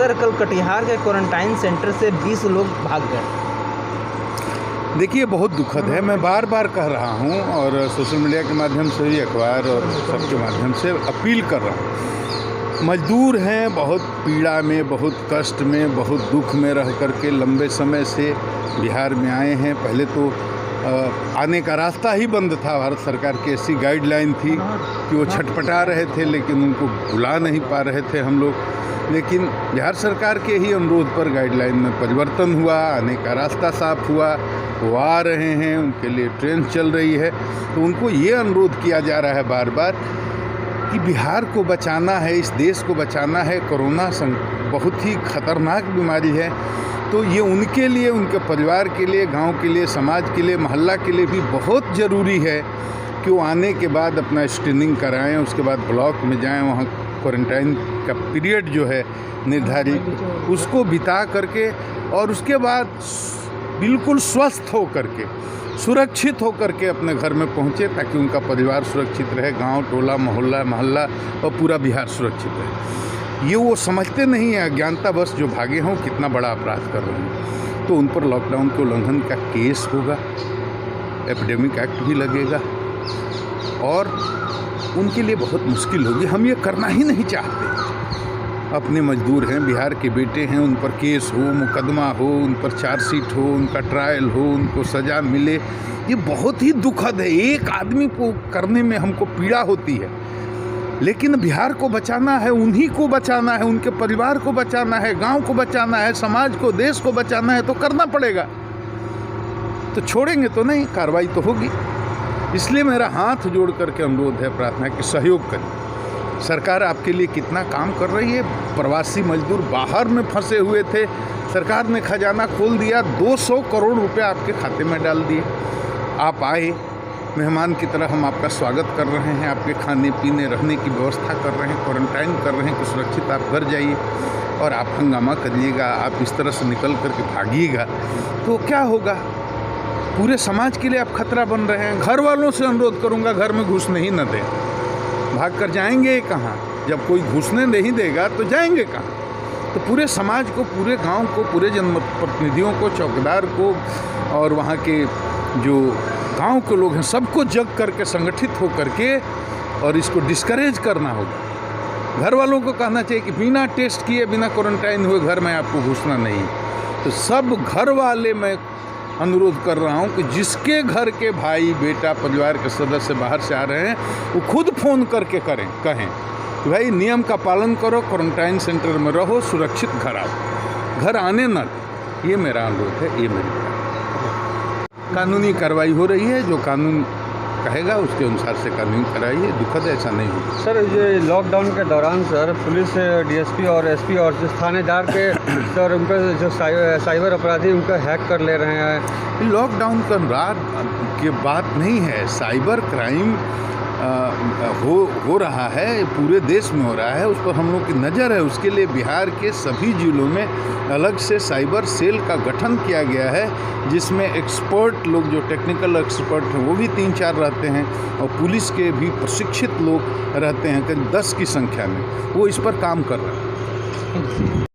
Sir, कल कटिहार के quarantine centre से 20 लोग भाग गए। देखिए, बहुत दुखद है। मैं बार बार कह रहा हूँ और सोशल मीडिया के माध्यम से भी, अखबार और सबके माध्यम से अपील कर रहा हूँ। मजदूर हैं, बहुत पीड़ा में, बहुत कष्ट में, बहुत दुख में रह करके लंबे समय से बिहार में आए हैं। पहले तो आने का रास्ता ही बंद था। भारत सरकार की ऐसी गाइडलाइन थी कि वो छटपटा रहे थे, लेकिन उनको बुला नहीं पा रहे थे हम लोग। लेकिन बिहार सरकार के ही अनुरोध पर गाइडलाइन में परिवर्तन हुआ, आने का रास्ता साफ हुआ, वो आ रहे हैं, उनके लिए ट्रेन चल रही है। तो उनको ये अनुरोध किया जा रहा है बार बार कि बिहार को बचाना है, इस देश को बचाना है। कोरोना बहुत ही खतरनाक बीमारी है, तो ये उनके लिए, उनके परिवार के लिए, गांव के लिए, समाज के लिए, मोहल्ला के लिए भी बहुत ज़रूरी है कि वो आने के बाद अपना स्क्रीनिंग कराएं, उसके बाद ब्लॉक में जाएं, वहाँ क्वारंटाइन का पीरियड जो है निर्धारित, उसको बिता करके और उसके बाद बिल्कुल स्वस्थ हो करके, सुरक्षित होकर के अपने घर में पहुँचे, ताकि उनका परिवार सुरक्षित रहे, गांव, टोला, मोहल्ला और पूरा बिहार सुरक्षित रहे। ये वो समझते नहीं है, अज्ञानतावश जो भागे हों कितना बड़ा अपराध कर रहे हैं। तो उन पर लॉकडाउन के उल्लंघन का केस होगा, एपिडेमिक एक्ट भी लगेगा और उनके लिए बहुत मुश्किल होगी। हम ये करना ही नहीं चाहते। अपने मजदूर हैं, बिहार के बेटे हैं, उन पर केस हो, मुकदमा हो, उन पर चार्जशीट हो, उनका ट्रायल हो, उनको सज़ा मिले, ये बहुत ही दुखद है। एक आदमी को करने में हमको पीड़ा होती है, लेकिन बिहार को बचाना है, उन्हीं को बचाना है, उनके परिवार को बचाना है, गांव को बचाना है, समाज को, देश को बचाना है, तो करना पड़ेगा। तो छोड़ेंगे तो नहीं, कार्रवाई तो होगी। इसलिए मेरा हाथ जोड़ करके अनुरोध है, प्रार्थना है कि सहयोग करें। सरकार आपके लिए कितना काम कर रही है। प्रवासी मजदूर बाहर में फंसे हुए थे, सरकार ने खजाना खोल दिया, 200 करोड़ रुपए आपके खाते में डाल दिए। आप आए, मेहमान की तरह हम आपका स्वागत कर रहे हैं, आपके खाने पीने रहने की व्यवस्था कर रहे हैं, क्वारंटाइन कर रहे हैं कि सुरक्षित आप घर जाइए। और आप हंगामा करिएगा, आप इस तरह से निकल करके भागिएगा तो क्या होगा? पूरे समाज के लिए आप खतरा बन रहे हैं। घर वालों से अनुरोध करूंगा, घर में घुसने ही न दें। भाग कर जाएंगे कहाँ? जब कोई घुसने नहीं देगा तो जाएंगे कहाँ? तो पूरे समाज को, पूरे गांव को, पूरे जनप्रतिनिधियों को, चौकीदार को और वहाँ के जो गांव के लोग हैं, सबको जग करके, संगठित हो करके और इसको डिस्करेज करना होगा। घर वालों को कहना चाहिए कि बिना टेस्ट किए, बिना क्वारंटाइन हुए घर में आपको घुसना नहीं। तो सब घर वाले मैं अनुरोध कर रहा हूं कि जिसके घर के भाई, बेटा, परिवार के सदस्य बाहर से आ रहे हैं, वो खुद फ़ोन करके कहें कि भाई नियम का पालन करो, क्वारंटाइन सेंटर में रहो, सुरक्षित घर आओ, घर आने न दें। ये मेरा अनुरोध है, ये मेरी कानूनी कार्रवाई हो रही है। जो कानून कहेगा उसके अनुसार से कानूनी कार्रवाई है। दुखद ऐसा नहीं होगा। सर, ये लॉकडाउन के दौरान सर पुलिस, डीएसपी और एसपी और जिस थानेदार के सर उनका जो साइबर अपराधी उनका हैक कर ले रहे हैं। लॉकडाउन का रात की बात नहीं है, साइबर क्राइम हो रहा है, पूरे देश में हो रहा है, उस पर हम लोग की नज़र है। उसके लिए बिहार के सभी जिलों में अलग से साइबर सेल का गठन किया गया है, जिसमें एक्सपर्ट लोग, जो टेक्निकल एक्सपर्ट हैं, वो भी 3-4 रहते हैं और पुलिस के भी प्रशिक्षित लोग रहते हैं, करीब 10 की संख्या में। वो इस पर काम कर रहे हैं।